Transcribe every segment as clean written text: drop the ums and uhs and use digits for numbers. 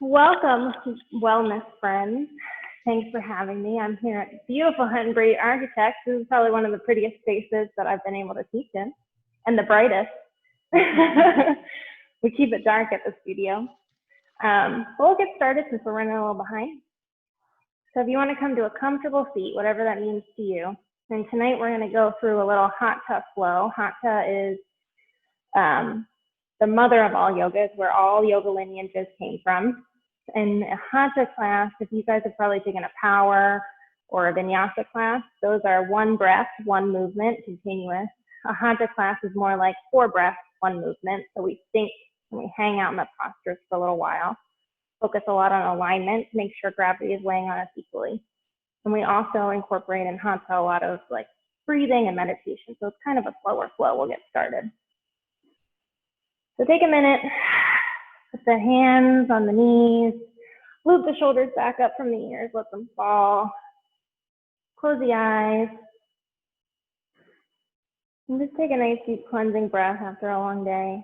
Welcome, wellness friends. Thanks for having me. I'm here at beautiful Hunt & Brady Architects. This is probably one of the prettiest spaces that I've been able to teach in, and the brightest. We keep it dark at the studio. We'll get started since we're running a little behind. So if you want to come to a comfortable seat, whatever that means to you, and tonight we're going to go through a little Hatha Flow. Hatha is the mother of all yogas, where all yoga lineages came from. In a Hatha class, if you guys have probably taken a power or a vinyasa class, those are one breath, one movement, continuous. A Hatha class is more like 4 breaths, 1 movement. So we think and we hang out in the postures for a little while. Focus a lot on alignment to make sure gravity is laying on us equally. And we also incorporate in Hatha a lot of like breathing and meditation. So it's kind of a slower flow. We'll get started. So take a minute, put the hands on the knees, loop the shoulders back up from the ears, let them fall. Close the eyes. And just take a nice deep cleansing breath after a long day.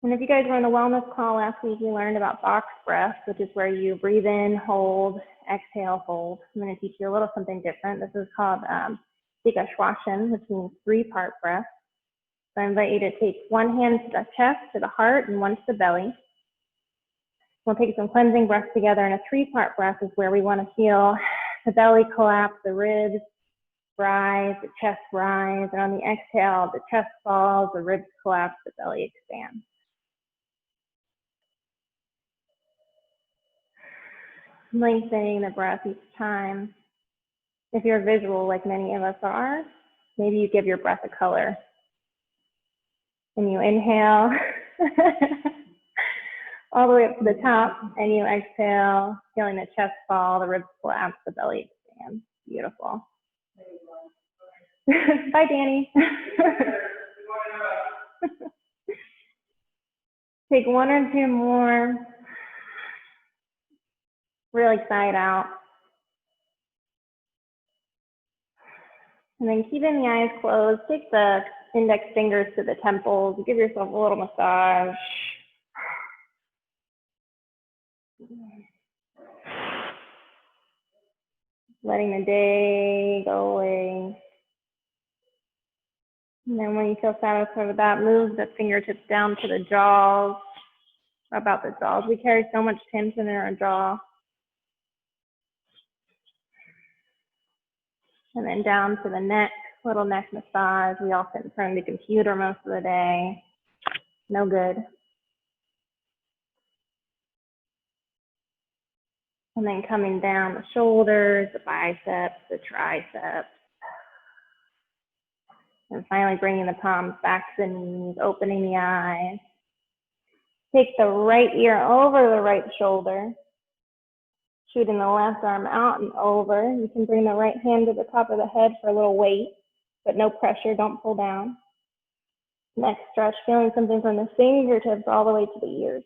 And if you guys were on the wellness call last week, we learned about box breath, which is where you breathe in, hold, exhale, hold. I'm going to teach you a little something different. This is called Shwashan, which means 3-part breath. So I invite you to take one hand to the chest, to the heart, and one to the belly. We'll take some cleansing breaths together, and a 3-part breath is where we want to feel the belly collapse, the ribs rise, the chest rise, and on the exhale, the chest falls, the ribs collapse, the belly expands. Lengthening the breath each time. If you're visual like many of us are, maybe you give your breath a color. And you inhale all the way up to the top, and you exhale, feeling the chest fall, the ribs collapse, the belly expand. Beautiful. Bye, Danny. Take 1 or 2 more. Really sigh it out. And then keeping the eyes closed, take the index fingers to the temples. Give yourself a little massage. Letting the day go away. And then when you feel satisfied with that, move the fingertips down to the jaws. About the jaws. We carry so much tension in our jaw. And then down to the neck, little neck massage. We all sit in front of the computer most of the day. No good. And then coming down the shoulders, the biceps, the triceps. And finally bringing the palms back to the knees, opening the eyes. Take the right ear over the right shoulder. Shooting the left arm out and over. You can bring the right hand to the top of the head for a little weight, but no pressure, don't pull down. Next stretch, feeling something from the fingertips all the way to the ears.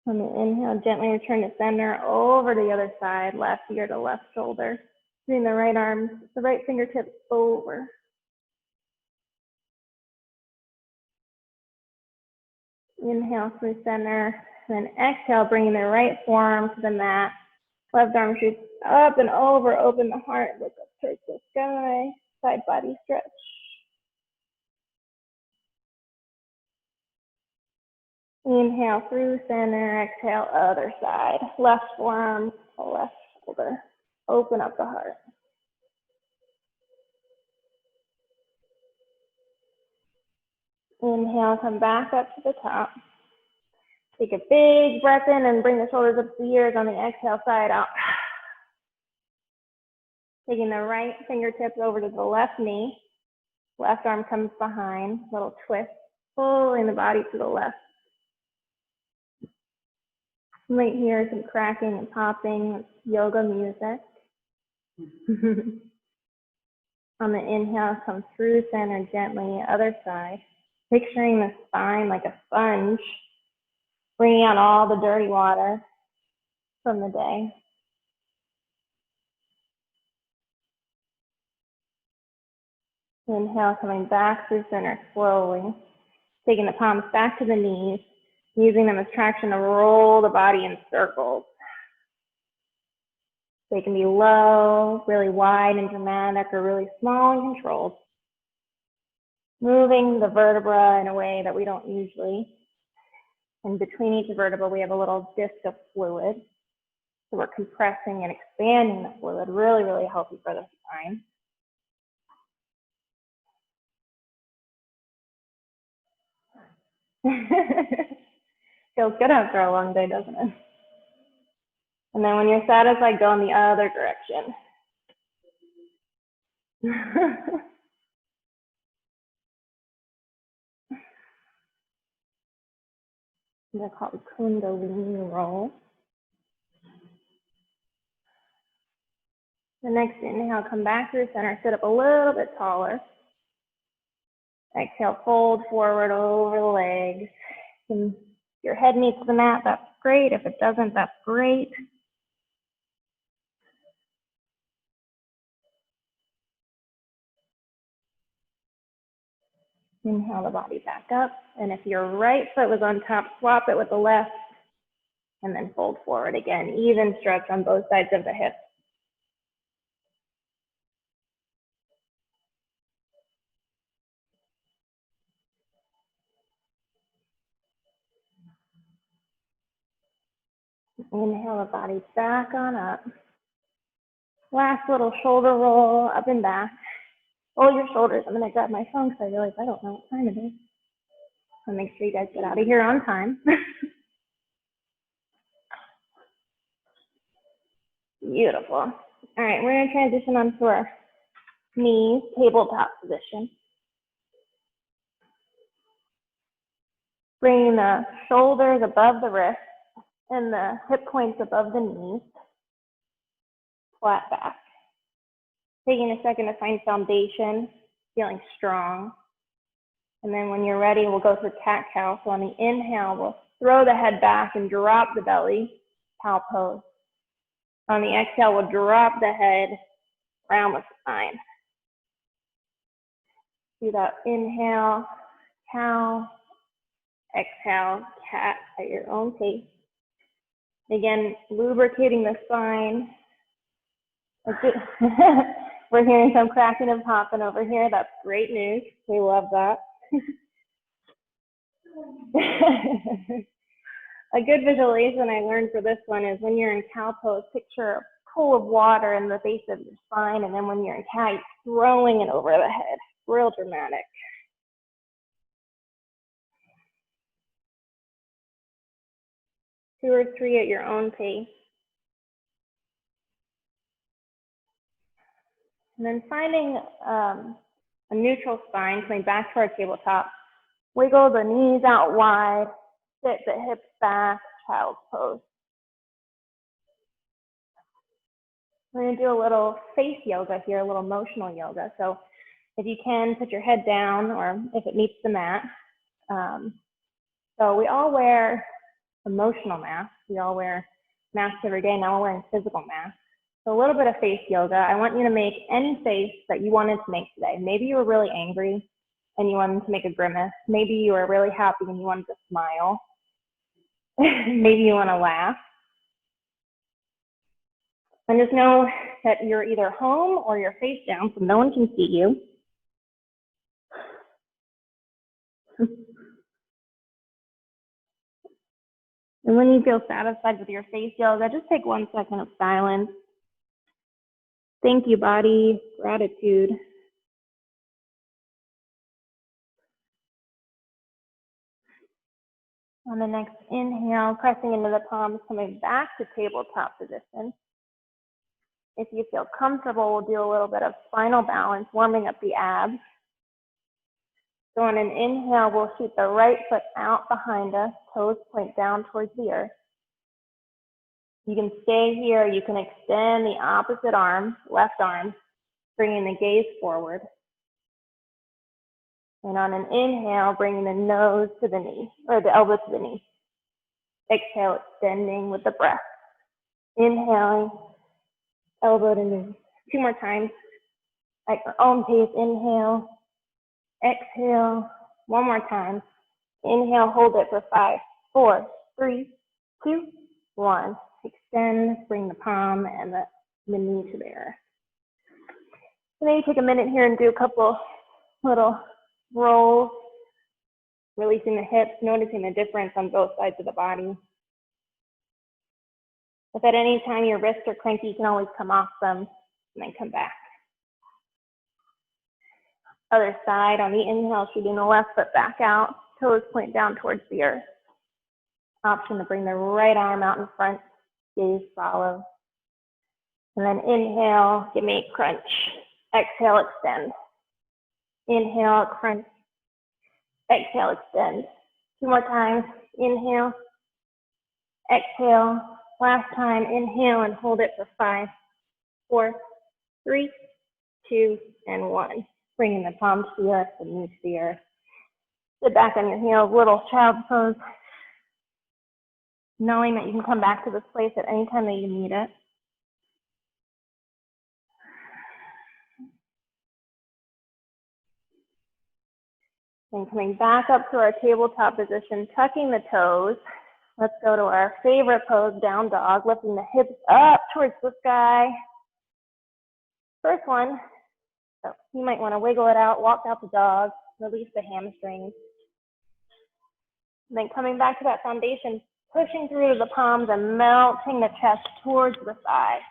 On the inhale, gently return to center, over to the other side, left ear to left shoulder. Bring the right arm, the right fingertips over. Inhale through center, and then exhale, bringing the right forearm to the mat. Left arm shoots up and over, open the heart, look up towards the sky, side body stretch. Inhale through center, exhale other side. Left forearm, left shoulder. Open up the heart. Inhale, come back up to the top. Take a big breath in and bring the shoulders up to the ears on the exhale, side out. Taking the right fingertips over to the left knee. Left arm comes behind, little twist, pulling the body to the left. You might hear some cracking and popping, yoga music. On the inhale, come through center gently, other side. Picturing the spine like a sponge, bringing out all the dirty water from the day. Inhale, coming back through center slowly. Taking the palms back to the knees, using them as traction to roll the body in circles. They can be low, really wide and dramatic, or really small and controlled. Moving the vertebra in a way that we don't usually. And between each vertebra, we have a little disc of fluid. So we're compressing and expanding the fluid, really, really healthy for the spine. Feels good after a long day, doesn't it? And then when you're satisfied, go in the other direction. They're called Kundalini roll. The next inhale, come back through center, sit up a little bit taller. Exhale, fold forward over the legs. If your head meets the mat, that's great. If it doesn't, that's great. Inhale the body back up. And if your right foot was on top, swap it with the left. And then fold forward again. Even stretch on both sides of the hips. Inhale the body back on up. Last little shoulder roll up and back. Roll your shoulders. I'm going to grab my phone because I realize I don't know what time it is. So make sure you guys get out of here on time. Beautiful. All right, we're going to transition onto our knees, tabletop position. Bringing the shoulders above the wrists and the hip points above the knees. Flat back. Taking a second to find foundation, feeling strong. And then when you're ready, we'll go through cat-cow. So on the inhale, we'll throw the head back and drop the belly, cow pose. On the exhale, we'll drop the head, round the spine. Do that inhale, cow, exhale, cat at your own pace. Again, lubricating the spine. We're hearing some cracking and popping over here. That's great news. We love that. A good visualization I learned for this one is when you're in cow pose, picture a pool of water in the base of your spine, and then when you're in cat, you're throwing it over the head. Real dramatic. Two or three at your own pace. And then finding a neutral spine, coming back to our tabletop. Wiggle the knees out wide, sit the hips back, child's pose. We're going to do a little face yoga here, a little emotional yoga. So if you can, put your head down, or if it meets the mat. So we all wear emotional masks. We all wear masks every day. Now we're wearing physical masks. So a little bit of face yoga. I want you to make any face that you wanted to make today. Maybe you were really angry and you wanted to make a grimace. Maybe you were really happy and you wanted to smile. Maybe you want to laugh. And just know that you're either home or you're face down so no one can see you. And when you feel satisfied with your face yoga, just take 1 second of silence. Thank you, body. Gratitude. On the next inhale, pressing into the palms, coming back to tabletop position. If you feel comfortable, we'll do a little bit of spinal balance, warming up the abs. So on an inhale, we'll shoot the right foot out behind us, toes point down towards the earth. You can stay here, you can extend the opposite arm, left arm, bringing the gaze forward. And on an inhale, bringing the nose to the knee, or the elbow to the knee. Exhale, extending with the breath. Inhaling, elbow to knee. 2 more times. at your own pace. Inhale, exhale, one more time. Inhale, hold it for 5, 4, 3, 2, 1. Extend, bring the palm and the knee to the earth. So maybe take a minute here and do a couple little rolls, releasing the hips, noticing the difference on both sides of the body. If at any time your wrists are cranky, you can always come off them and then come back. Other side, on the inhale, shooting the left foot back out, toes point down towards the earth. Option to bring the right arm out in front, gaze follow. And then inhale, give me a crunch. Exhale, extend. Inhale, crunch. Exhale, extend. 2 more times. Inhale, exhale. Last time, inhale and hold it for 5, 4, 3, 2, and 1. Bringing the palms to the earth and knee to the earth. Sit back on your heels, little child's pose. Knowing that you can come back to this place at any time that you need it. Then coming back up to our tabletop position, tucking the toes. Let's go to our favorite pose, down dog, lifting the hips up towards the sky. First one, so you might want to wiggle it out, walk out the dog, release the hamstrings. And then coming back to that foundation, pushing through to the palms and melting the chest towards the thighs.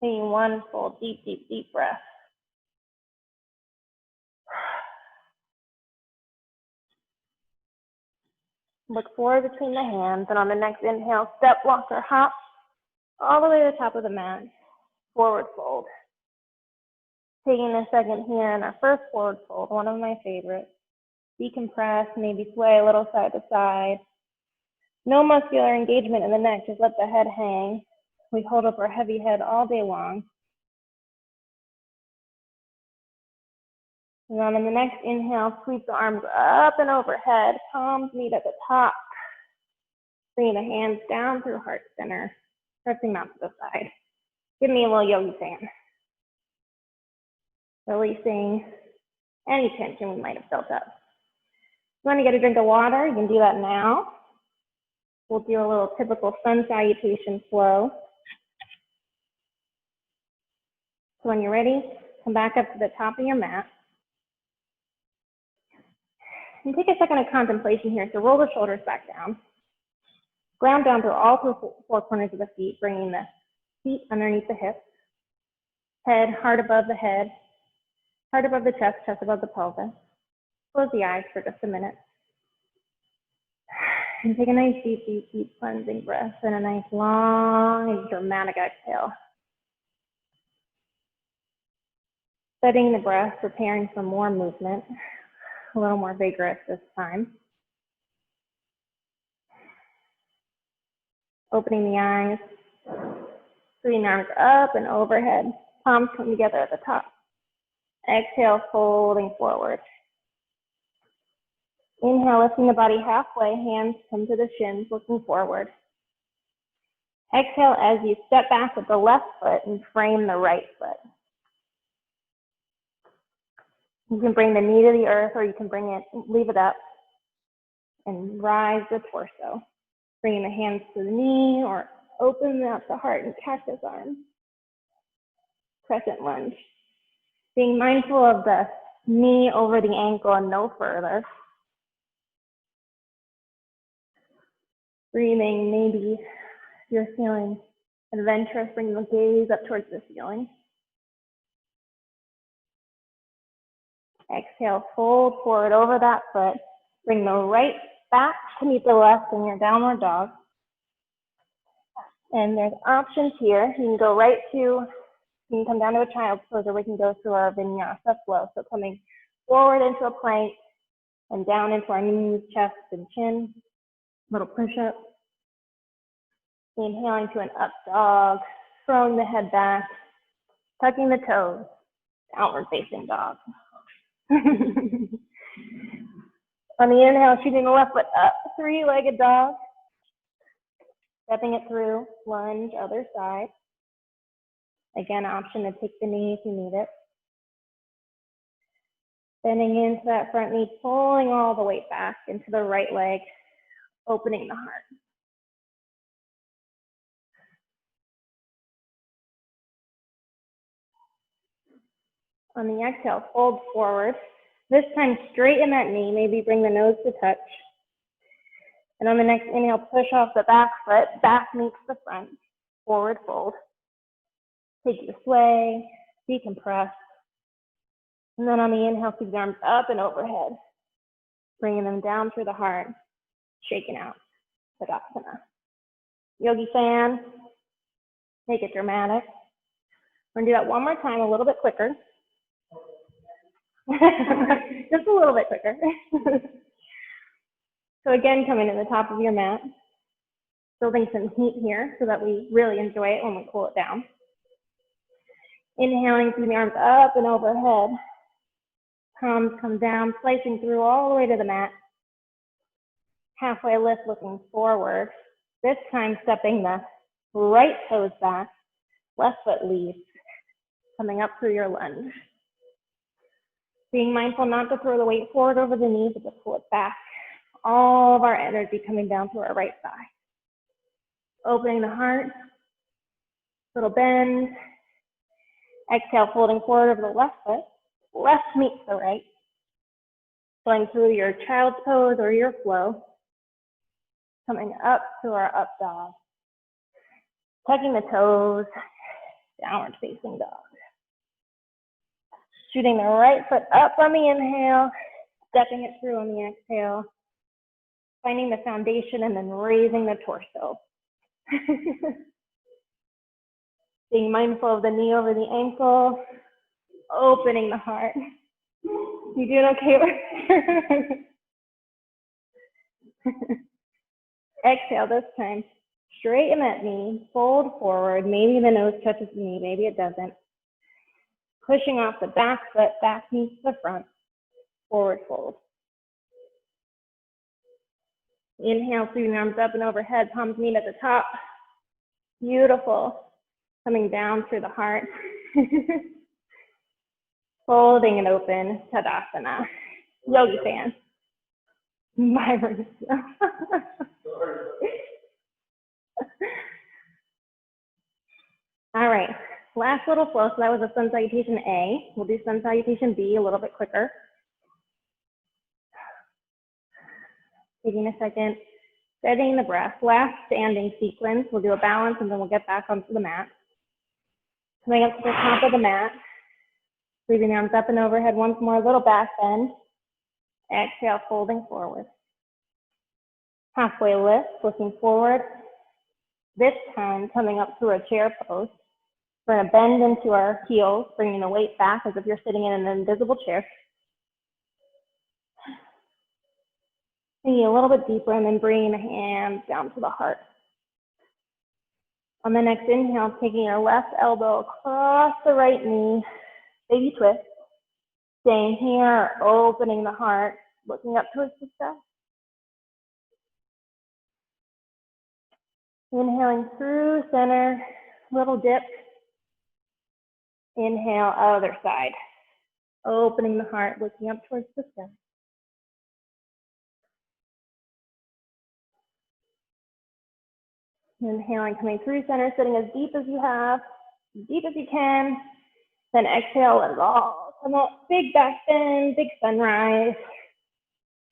Taking one full deep, deep, deep breath. Look forward between the hands, and on the next inhale, step, walk, or hop all the way to the top of the mat. Forward fold. Taking a second here in our first forward fold, one of my favorites. Decompress, maybe sway a little side to side. No muscular engagement in the neck, just let the head hang. We hold up our heavy head all day long. And then in the next inhale, sweep the arms up and overhead, palms meet at the top. Bring the hands down through heart center, pressing out to the side. Give me a little yogi fan. Releasing any tension we might have built up. If you want to get a drink of water, you can do that now. We'll do a little typical sun salutation flow. So when you're ready, come back up to the top of your mat. And take a second of contemplation here. So roll the shoulders back down. Ground down through all 4 corners of the feet, bringing the feet underneath the hips. Head, heart above the head. Heart above the chest, chest above the pelvis. Close the eyes for just a minute. And take a nice deep, deep, deep cleansing breath and a nice long and dramatic exhale. Setting the breath, preparing for more movement. A little more vigorous this time. Opening the eyes, bringing arms up and overhead. Palms come together at the top. Exhale, folding forward. Inhale, lifting the body halfway, hands come to the shins, looking forward. Exhale as you step back with the left foot and frame the right foot. You can bring the knee to the earth, or you can bring it, leave it up, and rise the torso. Bringing the hands to the knee, or open out the heart and cactus arms. Crescent lunge. Being mindful of the knee over the ankle and no further. Breathing, maybe you're feeling adventurous, bring the gaze up towards the ceiling. Exhale, fold forward over that foot. Bring the right back to meet the left in your downward dog. And there's options here. You can go right to, you can come down to a child's pose, or we can go through our vinyasa flow. So coming forward into a plank and down into our knees, chest, and chin. Little push-up. Inhaling to an up dog, throwing the head back, tucking the toes, downward facing dog. On the inhale, shooting the left foot up, 3-legged dog. Stepping it through, lunge, other side. Again, option to take the knee if you need it. Bending into that front knee, pulling all the weight back into the right leg, opening the heart. On the exhale, fold forward. This time, straighten that knee, maybe bring the nose to touch. And on the next inhale, push off the back foot, back meets the front, forward fold. Take your sway, decompress. And then on the inhale, keep the arms up and overhead, bringing them down through the heart, shaking out, Tadasana. Yogi fan, make it dramatic. We're gonna do that one more time, a little bit quicker. Just a little bit quicker. So again, coming to the top of your mat, building some heat here so that we really enjoy it when we cool it down. Inhaling through the arms up and overhead. Palms come down, slicing through all the way to the mat. Halfway lift, looking forward. This time stepping the right toes back, left foot leads, coming up through your lunge. Being mindful not to throw the weight forward over the knee, but to pull it back. All of our energy coming down through our right thigh. Opening the heart, little bend. Exhale, folding forward over the left foot. Left meets the right. Going through your child's pose or your flow. Coming up to our up dog. Tucking the toes, downward facing dog. Shooting the right foot up on the inhale, stepping it through on the exhale. Finding the foundation and then raising the torso. Being mindful of the knee over the ankle, opening the heart. You doing okay? Exhale this time. Straighten that knee, fold forward. Maybe the nose touches the knee, maybe it doesn't. Pushing off the back foot, back meets the front, forward fold. Inhale, through the arms up and overhead, palms meet at the top. Beautiful. Coming down through the heart. Folding it open, Tadasana. Yogi fan. My word. All right, last little flow. So that was a sun salutation A. We'll do sun salutation B a little bit quicker. Taking a second, steadying the breath. Last standing sequence. We'll do a balance and then we'll get back onto the mat. Coming up to the top of the mat. Leaving the arms up and overhead once more, a little back bend. Exhale, folding forward. Halfway lift, looking forward. This time, coming up to a chair pose. We're going to bend into our heels, bringing the weight back as if you're sitting in an invisible chair. Maybe a little bit deeper, and then bringing the hands down to the heart. On the next inhale, taking your left elbow across the right knee, baby twist. Staying here, opening the heart, looking up towards the sky. Inhaling through center, little dip. Inhale, other side. Opening the heart, looking up towards the sky. Inhaling, coming through center, sitting as deep as you have, as deep as you can. Then exhale, let it all come up. Big back bend, big sunrise.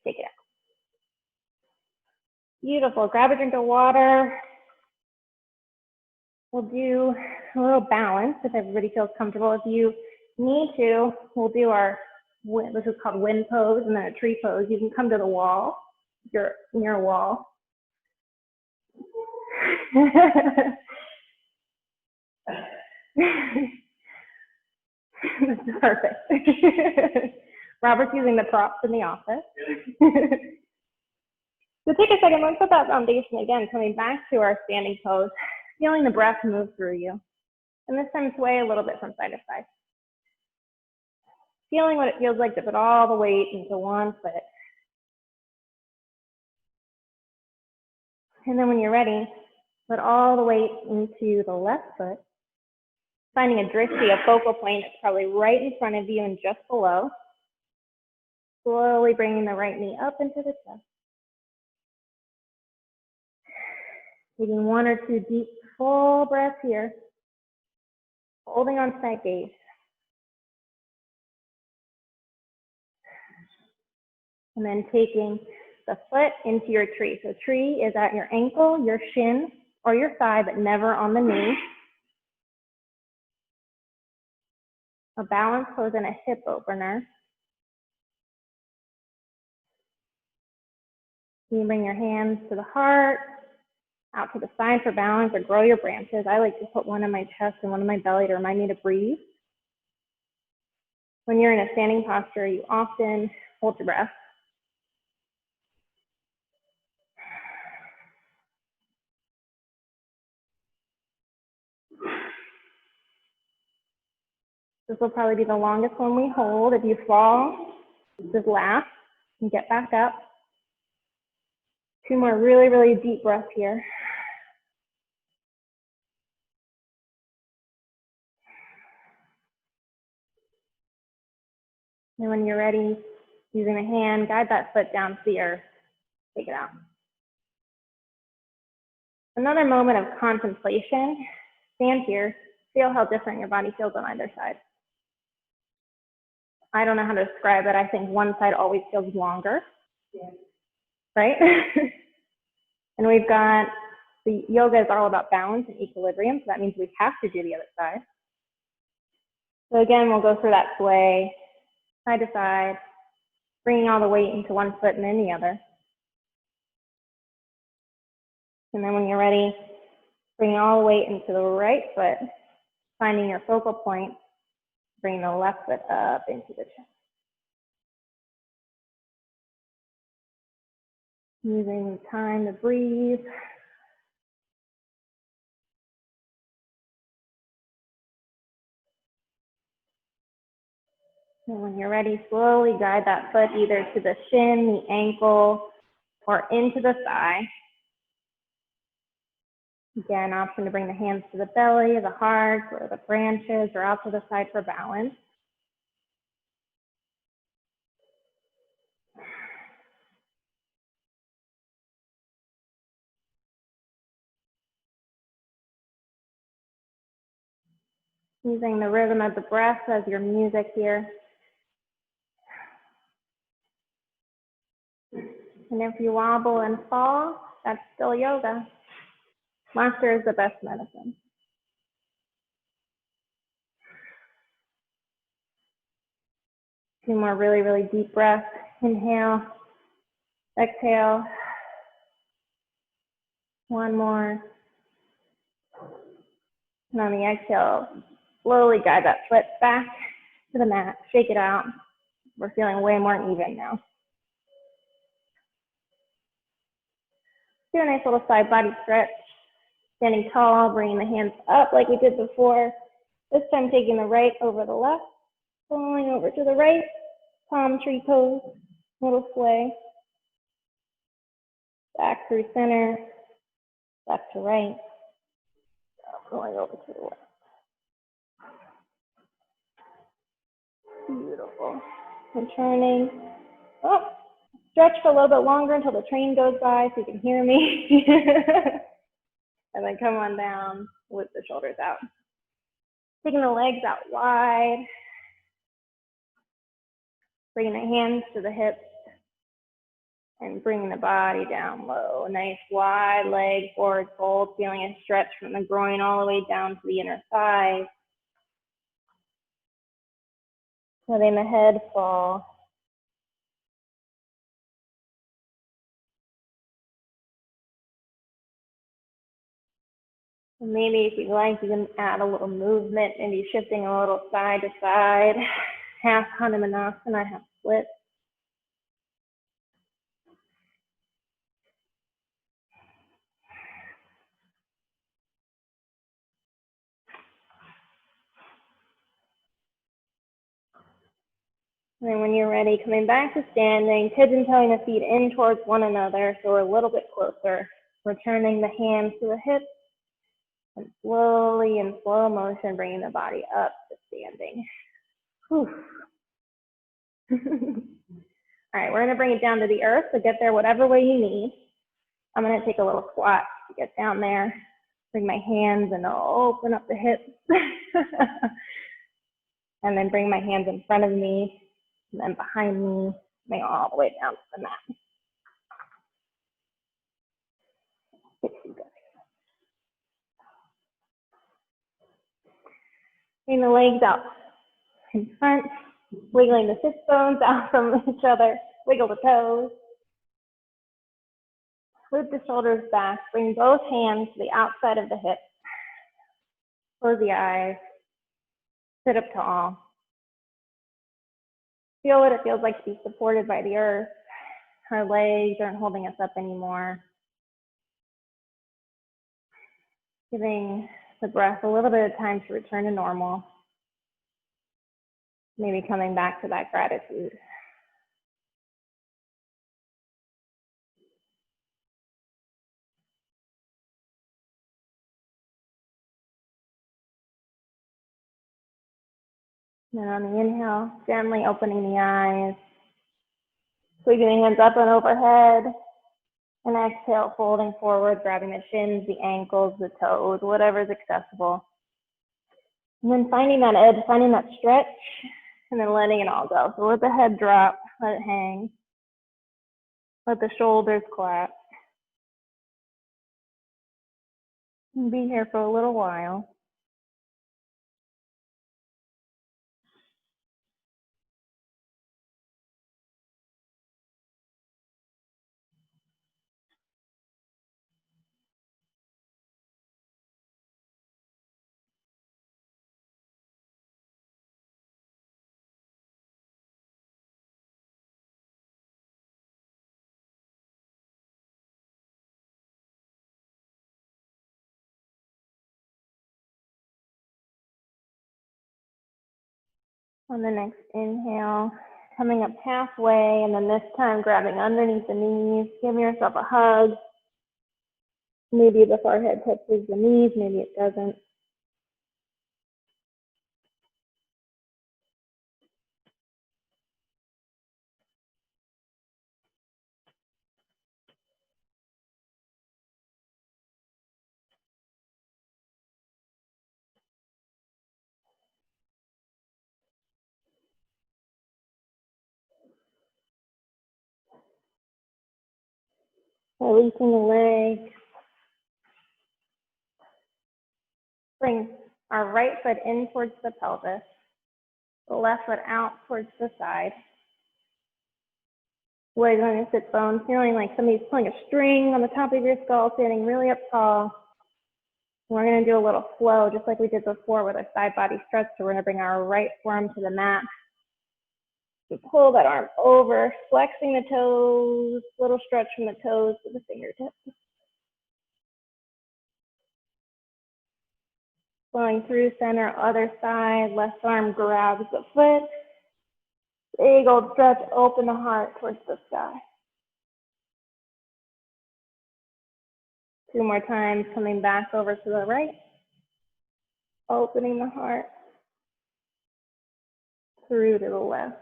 Take it out. Beautiful. Grab a drink of water. We'll do a little balance if everybody feels comfortable. If you need to, we'll do our, this is called wind pose and then a tree pose. You can come to the wall, if you're near a wall. This is perfect. Robert's using the props in the office. So take a second, let's put that foundation again, coming back to our standing pose, feeling the breath move through you. And this time sway a little bit from side to side. Feeling what it feels like to put all the weight into one foot. And then when you're ready, put all the weight into the left foot. Finding a drishti, a focal point that's probably right in front of you and just below. Slowly bringing the right knee up into the chest. Taking 1 or 2 deep, full breaths here. Holding on to that gaze. And then taking the foot into your tree. So tree is at your ankle, your shin, or your thigh, but never on the knee. A balance pose and a hip opener. You can bring your hands to the heart, out to the side for balance, or grow your branches. I like to put one on my chest and one on my belly to remind me to breathe. When you're in a standing posture, you often hold your breath. This will probably be the longest one we hold. If you fall, just laugh and get back up. 2 more really, really deep breaths here. And when you're ready, using a hand, guide that foot down to the earth. Take it out. Another moment of contemplation. Stand here. Feel how different your body feels on either side. I don't know how to describe it. I think one side always feels longer. Yeah. Right? And we've got, the yoga is all about balance and equilibrium, so that means we have to do the other side. So again, we'll go through that sway, side to side, bringing all the weight into one foot and then the other. And then when you're ready, bringing all the weight into the right foot, finding your focal point, bringing the left foot up into the chest. Using time to breathe. And when you're ready, slowly guide that foot either to the shin, the ankle, or into the thigh. Again, option to bring the hands to the belly, the heart, or the branches, or out to the side for balance. Using the rhythm of the breath as your music here. And if you wobble and fall, that's still yoga. Laughter is the best medicine. Two more really, really deep breaths. Inhale, exhale. One more. And on the exhale, slowly guide that foot back to the mat. Shake it out. We're feeling way more even now. Do a nice little side body stretch. Standing tall, bringing the hands up like we did before. This time taking the right over the left, falling over to the right, palm tree pose, little sway. Back through center, left to right, going over to the left. Beautiful. Returning. Oh, stretch for a little bit longer until the train goes by so you can hear me. And then come on down with the shoulders out. Taking the legs out wide. Bringing the hands to the hips. And bringing the body down low. Nice wide leg forward fold. Feeling a stretch from the groin all the way down to the inner thigh. Letting the head fall. And maybe if you'd like, you can add a little movement, maybe shifting a little side to side. Half Hanumanasana, half split. And then when you're ready, coming back to standing, pigeon-toeing the feet in towards one another so we're a little bit closer. Returning the hands to the hips, And slowly, in slow motion, bringing the body up to standing. Whew. All right, we're gonna bring it down to the earth, so get there whatever way you need. I'm gonna take a little squat to get down there. Bring my hands and I'll open up the hips. And then bring my hands in front of me, and then behind me, bring all the way down to the mat. Bring the legs out in front, wiggling the sit bones out from each other, wiggle the toes. Loop the shoulders back, bring both hands to the outside of the hips. Close the eyes, sit up tall. Feel what it feels like to be supported by the earth. Our legs aren't holding us up anymore. Giving the breath a little bit of time to return to normal. Maybe coming back to that gratitude. Then on the inhale, gently opening the eyes, sweeping the hands up and overhead, and exhale, folding forward, grabbing the shins, the ankles, the toes, whatever's accessible. And then finding that edge, finding that stretch, and then letting it all go. So let the head drop, let it hang, let the shoulders collapse. And be here for a little while. On the next inhale, coming up halfway, and then this time grabbing underneath the knees, giving yourself a hug. Maybe the forehead touches the knees, maybe it doesn't. Releasing the leg. Bring our right foot in towards the pelvis, the left foot out towards the side. Wiggling your sit bones, feeling like somebody's pulling a string on the top of your skull, standing really up tall. We're going to do a little flow, just like we did before with our side body stretch. So we're going to bring our right forearm to the mat. We pull that arm over, flexing the toes, little stretch from the toes to the fingertips. Flowing through center, other side, left arm grabs the foot. Big old stretch, open the heart towards the sky. 2 more times, coming back over to the right. Opening the heart through to the left.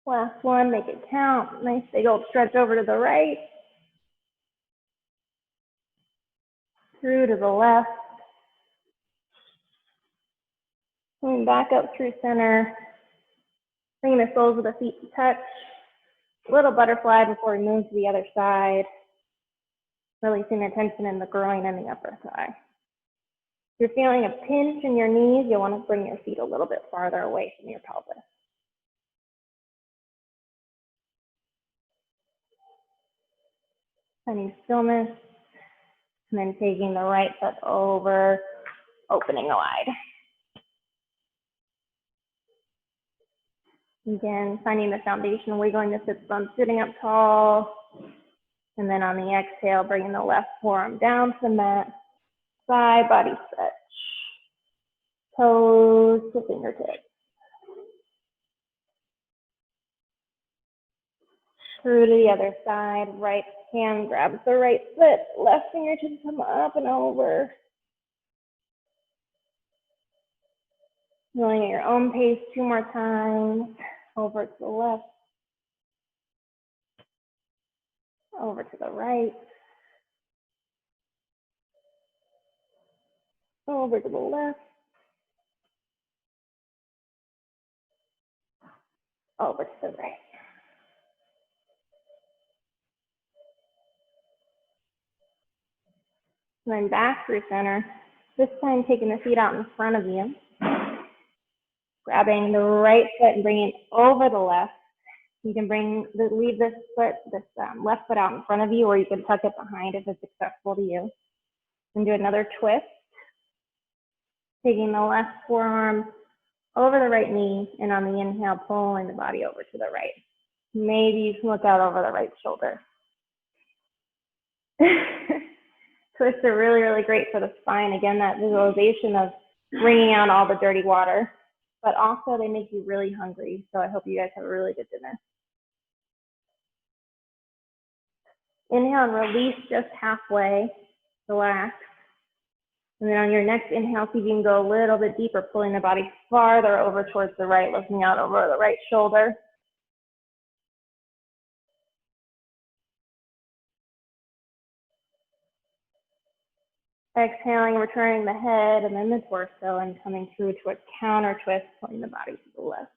Last one, make it count. Nice big old stretch over to the right. Through to the left. Coming back up through center. Bringing the soles of the feet to touch. Little butterfly before we move to the other side. Releasing the tension in the groin and the upper thigh. If you're feeling a pinch in your knees, you'll want to bring your feet a little bit farther away from your pelvis. Finding stillness, and then taking the right foot over, opening wide. Again, finding the foundation, wiggling the sit bones, sitting up tall. And then on the exhale, bringing the left forearm down to the mat. Side body stretch. Toes to fingertips. Through to the other side. Right hand grabs the right foot. Left fingertips come up and over. Going at your own pace 2 more times. Over to the left. Over to the right. Over to the left. Over to the right. And then back through center. This time taking the feet out in front of you. Grabbing the right foot and bringing it over the left. You can leave this foot, left foot out in front of you, or you can tuck it behind if it's accessible to you. And do another twist. Taking the left forearm over the right knee, and on the inhale, pulling the body over to the right. Maybe you can look out over the right shoulder. Twists are really, really great for the spine. Again, that visualization of wringing out all the dirty water, but also they make you really hungry. So I hope you guys have a really good dinner. Inhale and release just halfway. Relax. And then on your next inhale, see if you can go a little bit deeper, pulling the body farther over towards the right, looking out over the right shoulder. Exhaling, returning the head and then the torso and coming through to a counter twist, pulling the body to the left.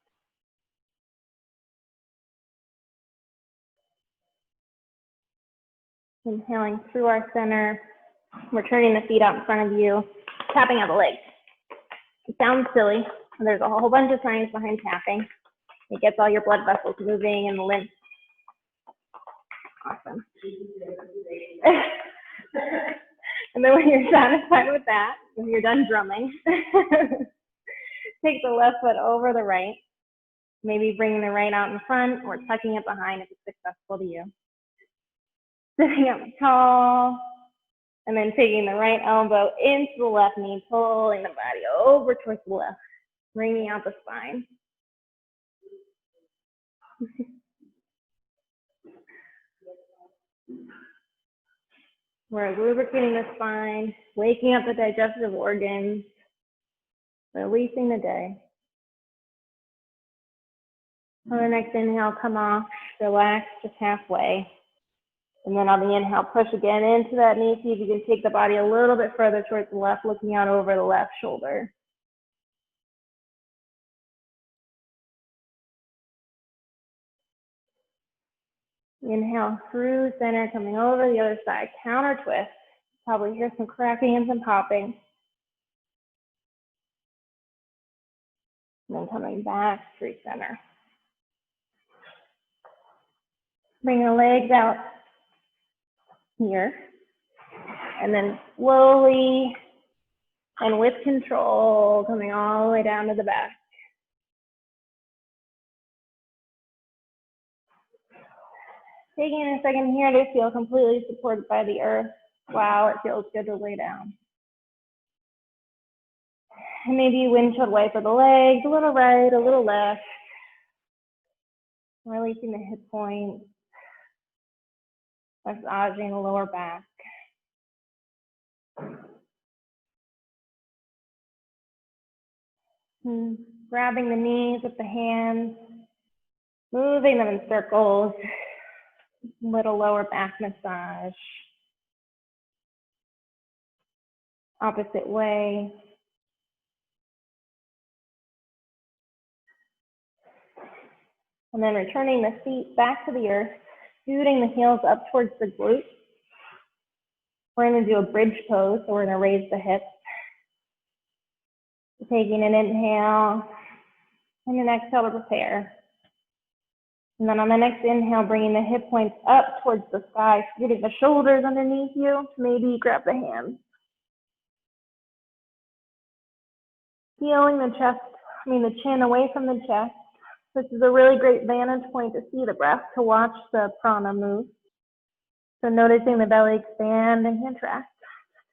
Inhaling through our center, returning the feet out in front of you, tapping out the legs. It sounds silly. There's a whole bunch of science behind tapping. It gets all your blood vessels moving and the lymph. Awesome. And then when you're satisfied with that, when you're done drumming, take the left foot over the right, maybe bringing the right out in front or tucking it behind if it's accessible to you. Sitting up tall, and then taking the right elbow into the left knee, pulling the body over towards the left, bringing out the spine. We're lubricating the spine, waking up the digestive organs, releasing the day. On the next inhale, come off, relax just halfway. And then on the inhale, push again into that knee. See if you can take the body a little bit further towards the left, looking out over the left shoulder. Inhale through center, coming over the other side, counter twist. Probably hear some cracking and some popping. And then coming back through center. Bring the legs out here. And then slowly and with control, coming all the way down to the back. Taking a second here to feel completely supported by the earth. Wow, it feels good to lay down. And maybe windshield wiper the legs, a little right, a little left. Releasing the hip points. Massaging the lower back. Grabbing the knees with the hands. Moving them in circles. Little lower back massage. Opposite way. And then returning the feet back to the earth, scooting the heels up towards the glutes. We're going to do a bridge pose, so we're going to raise the hips. Taking an inhale and an exhale to prepare. And then on the next inhale, bringing the hip points up towards the sky, scooting the shoulders underneath you. Maybe grab the hands. Feeling the the chin away from the chest. This is a really great vantage point to see the breath, to watch the prana move. So noticing the belly expand and contract.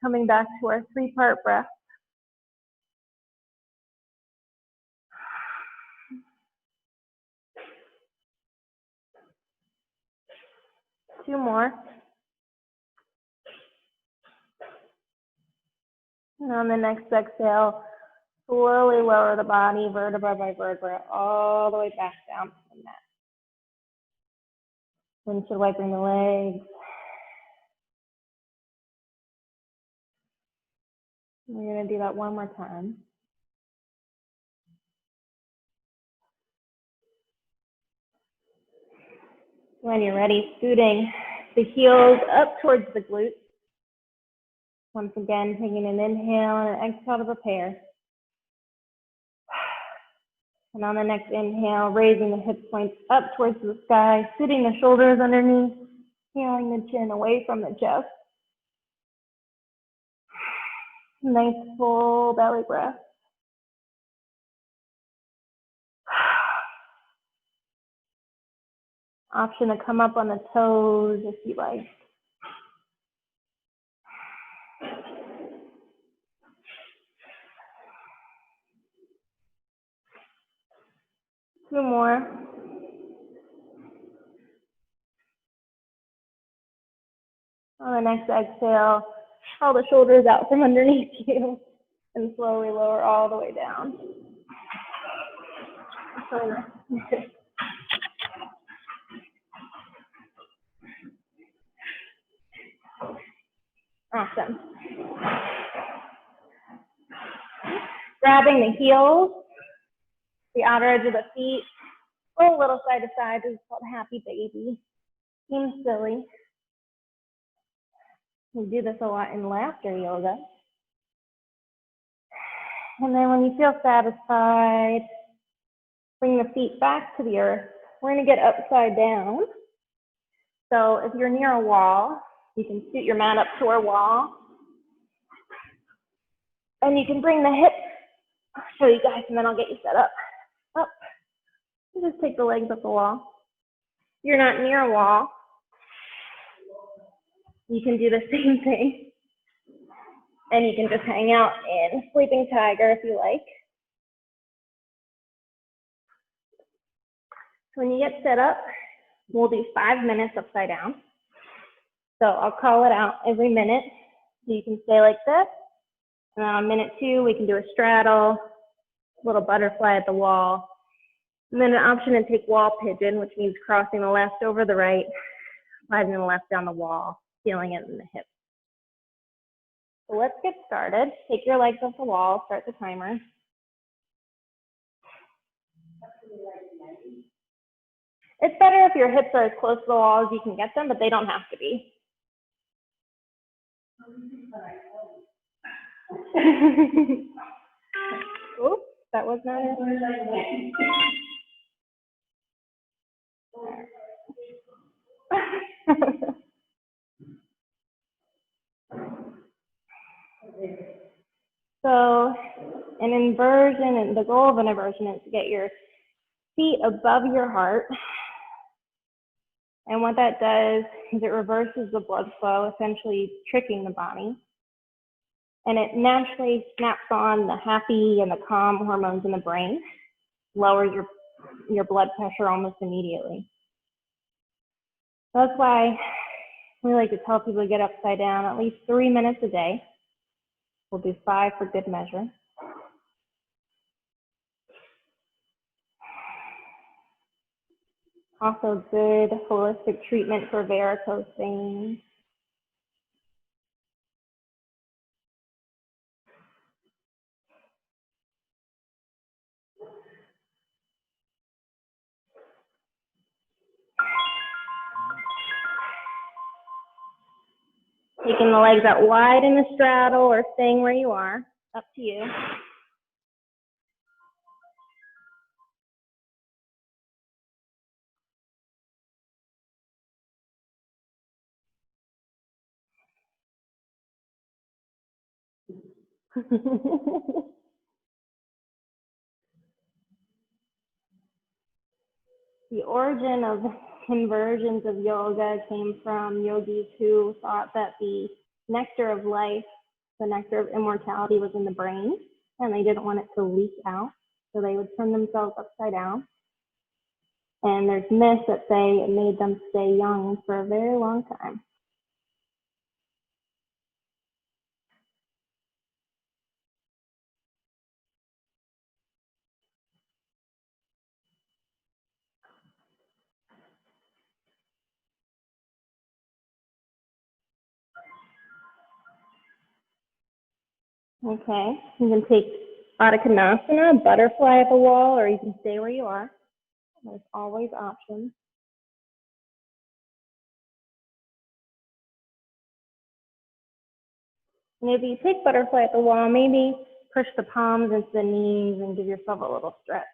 Coming back to our 3-part breath. 2 more. And on the next exhale, slowly lower the body, vertebra by vertebra, all the way back down to the mat. Windshield wiping the legs. We're going to do that one more time. When you're ready, scooting the heels up towards the glutes. Once again, taking an inhale and an exhale to prepare. And on the next inhale, raising the hip points up towards the sky, sitting the shoulders underneath, feeling the chin away from the chest. Nice full belly breath. Option to come up on the toes if you like. Two more. On the next exhale, pull the shoulders out from underneath you and slowly lower all the way down. Awesome. Grabbing the heels, the outer edge of the feet, roll a little side to side. This is called happy baby. Seems silly. We do this a lot in laughter yoga. And then when you feel satisfied, bring the feet back to the earth. We're going to get upside down. So if you're near a wall, you can scoot your mat up to a wall. And you can bring the hips. I'll show you guys and then I'll get you set up. Up. You just take the legs up the wall. If you're not near a wall, you can do the same thing. And you can just hang out in sleeping tiger if you like. So when you get set up, we'll do 5 minutes upside down. So I'll call it out every minute. So you can stay like this. And then on minute 2, we can do a straddle, little butterfly at the wall. And then an option to take wall pigeon, which means crossing the left over the right, sliding the left down the wall, feeling it in the hips. So let's get started. Take your legs off the wall, start the timer. It's better if your hips are as close to the wall as you can get them, but they don't have to be. Oops, that was not it. So an inversion, and the goal of an inversion is to get your feet above your heart. And what that does is it reverses the blood flow, essentially tricking the body. And it naturally snaps on the happy and the calm hormones in the brain, lowers your blood pressure almost immediately. That's why we like to tell people to get upside down at least 3 minutes a day. We'll do 5 for good measure. Also good holistic treatment for varicose veins. Taking the legs out wide in the straddle or staying where you are, up to you. The origin of conversions of yoga came from yogis who thought that the nectar of life, the nectar of immortality, was in the brain, and they didn't want it to leak out, so they would turn themselves upside down. And there's myths that say it made them stay young for a very long time. Okay, you can take Adho Konasana, butterfly at the wall, or you can stay where you are. There's always options. And if you take butterfly at the wall, maybe push the palms into the knees and give yourself a little stretch.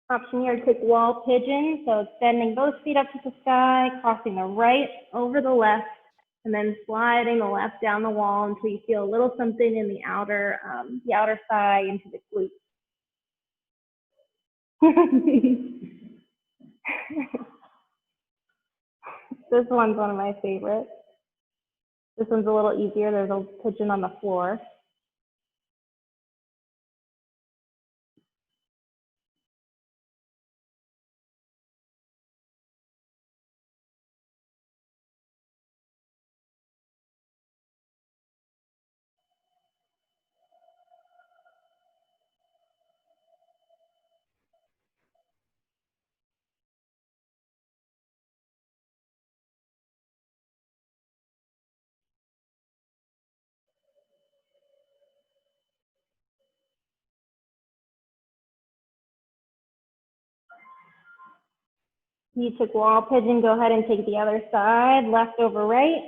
Option here to take wall pigeon, so extending both feet up to the sky, crossing the right over the left, and then sliding the left down the wall until you feel a little something in the outer thigh into the glute. This one's one of my favorites. This one's a little easier. There's a pigeon on the floor. You took wall pigeon, go ahead and take the other side, left over right.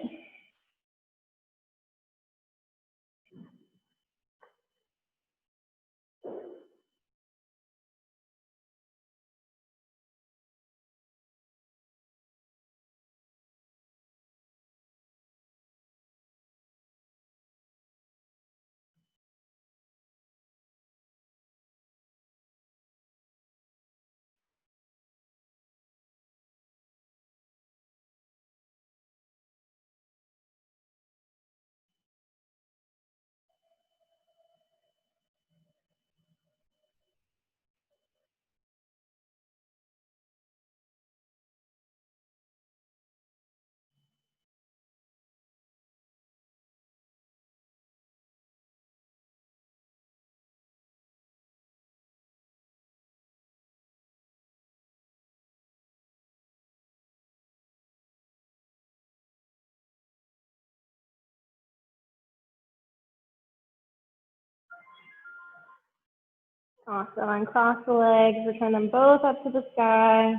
Awesome. Uncross the legs, return them both up to the sky.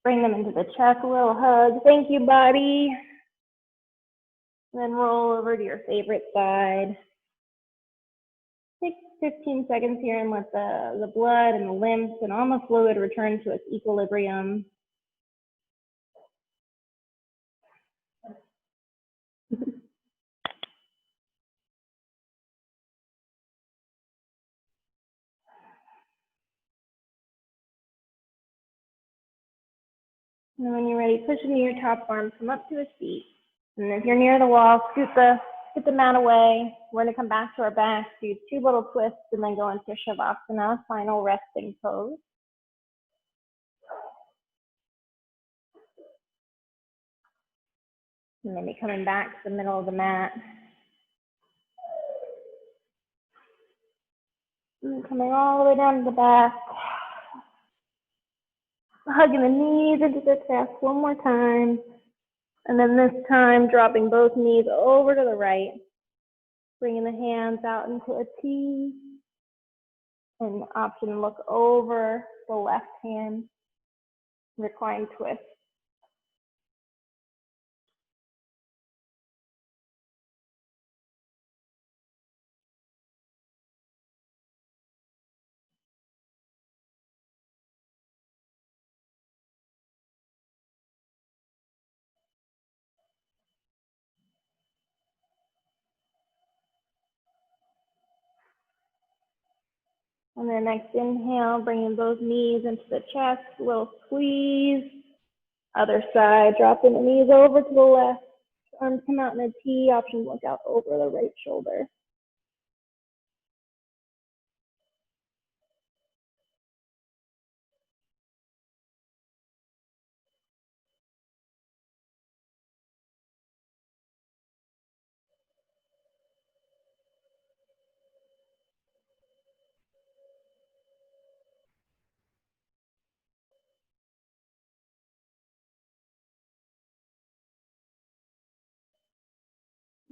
Bring them into the chest, a little hug. Thank you, body. Then roll over to your favorite side. Take 15 seconds here and let the blood and the lymph and all the fluid return to its equilibrium. And when you're ready, push into your top arm, come up to a seat. And if you're near the wall, scoot the mat away. We're gonna come back to our back, do 2 little twists, and then go into Shavasana, final resting pose. And maybe coming back to the middle of the mat. And coming all the way down to the back. Hugging the knees into the chest one more time. And then this time, dropping both knees over to the right. Bringing the hands out into a T. And option, look over the left hand. Recline twist. And then next inhale, bringing both knees into the chest, a little squeeze. Other side, dropping the knees over to the left. Arms come out in a T, option look out over the right shoulder.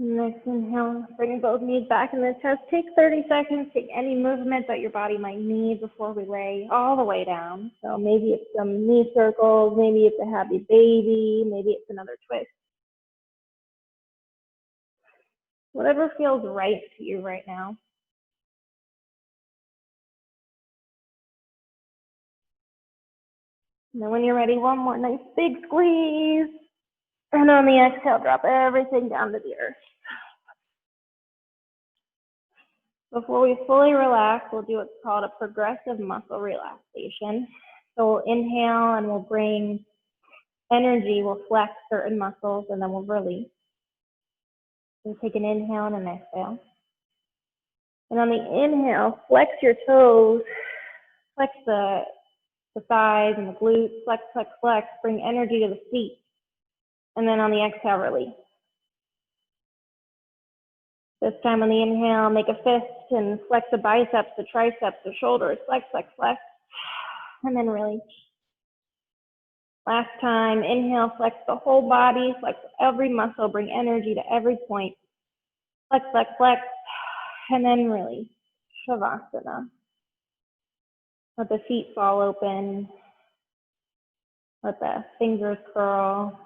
Next inhale, bring both knees back in the chest. Take 30 seconds, take any movement that your body might need before we lay all the way down. So maybe it's some knee circles, maybe it's a happy baby, maybe it's another twist. Whatever feels right to you right now. And then when you're ready, one more nice big squeeze. And on the exhale, drop everything down to the earth. Before we fully relax, we'll do what's called a progressive muscle relaxation. So we'll inhale and we'll bring energy, we'll flex certain muscles, and then we'll release. So take an inhale and an exhale. And on the inhale, flex your toes, flex the thighs and the glutes, flex, flex, flex, bring energy to the feet. And then on the exhale, release. This time on the inhale, make a fist and flex the biceps, the triceps, the shoulders, flex, flex, flex, and then release. Last time, inhale, flex the whole body, flex every muscle, bring energy to every point. Flex, flex, flex, and then release. Shavasana. Let the feet fall open. Let the fingers curl.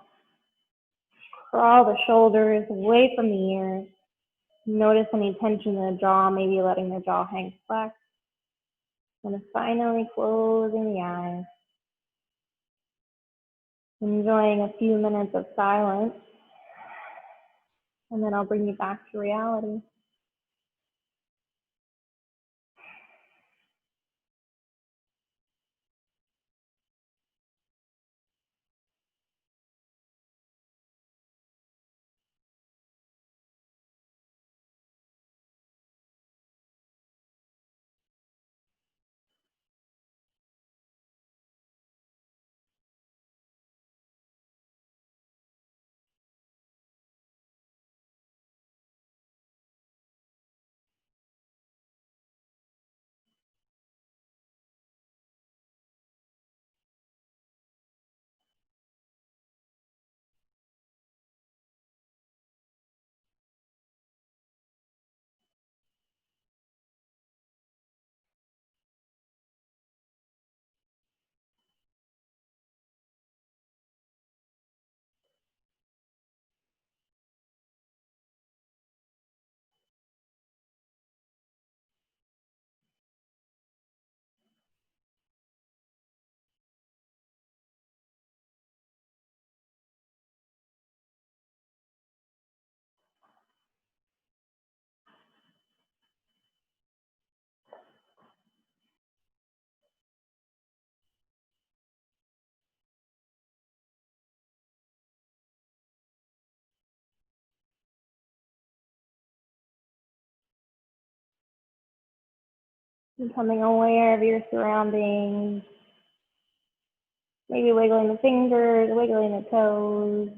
Crawl the shoulders away from the ears. Notice any tension in the jaw, maybe letting the jaw hang flat. And finally closing the eyes. Enjoying a few minutes of silence. And then I'll bring you back to reality. Becoming aware of your surroundings. Maybe wiggling the fingers, wiggling the toes.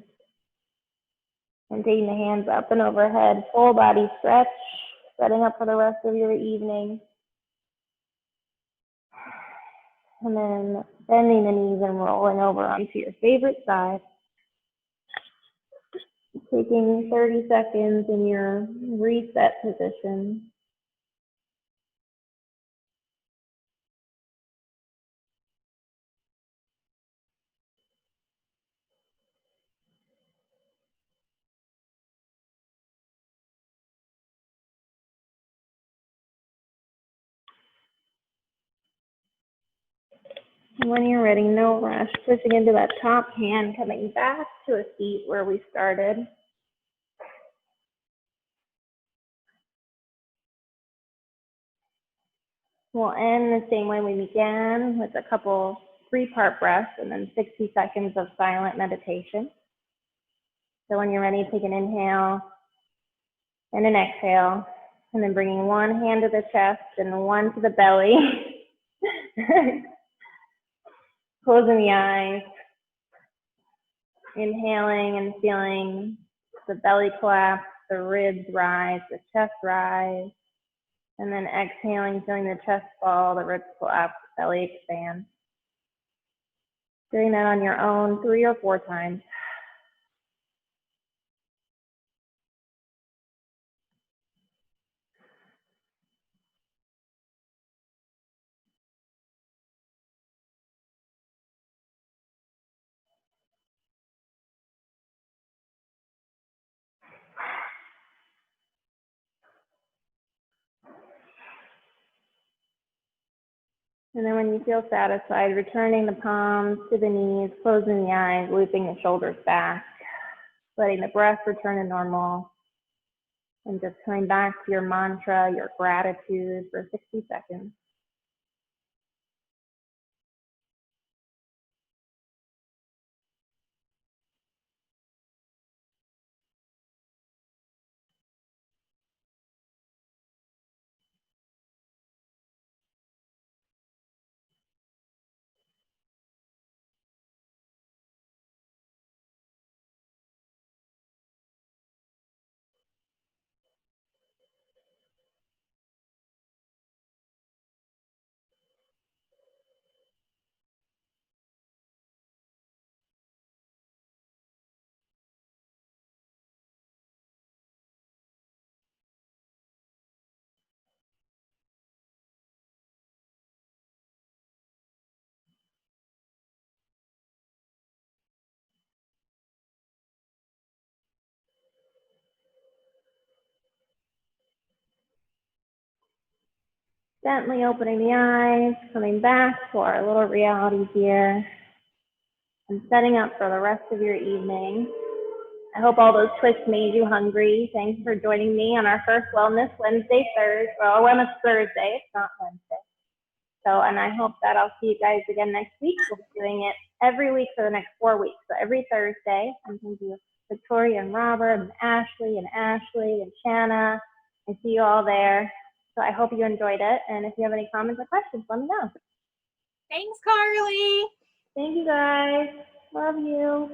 And taking the hands up and overhead. Full body stretch. Setting up for the rest of your evening. And then bending the knees and rolling over onto your favorite side. Taking 30 seconds in your reset position. And when you're ready, no rush, pushing into that top hand, coming back to a seat where we started. We'll end the same way we began, with a couple 3-part breaths and then 60 seconds of silent meditation. So when you're ready, take an inhale and an exhale, and then bringing one hand to the chest and one to the belly. Closing the eyes, inhaling and feeling the belly collapse, the ribs rise, the chest rise, and then exhaling, feeling the chest fall, the ribs collapse, belly expand. Doing that on your own 3 or 4 times. And then when you feel satisfied, returning the palms to the knees, closing the eyes, looping the shoulders back, letting the breath return to normal, and just coming back to your mantra, your gratitude for 60 seconds. Gently opening the eyes, coming back to our little reality here, and setting up for the rest of your evening. I hope all those twists made you hungry. Thanks for joining me on our first Wellness Wednesday, Wellness Thursday. It's not Wednesday. So, and I hope that I'll see you guys again next week. We'll be doing it every week for the next 4 weeks. So every Thursday, I'm going to do Victoria and Robert and Ashley and Shanna. I see you all there. So I hope you enjoyed it. And if you have any comments or questions, let me know. Thanks, Carly. Thank you, guys. Love you.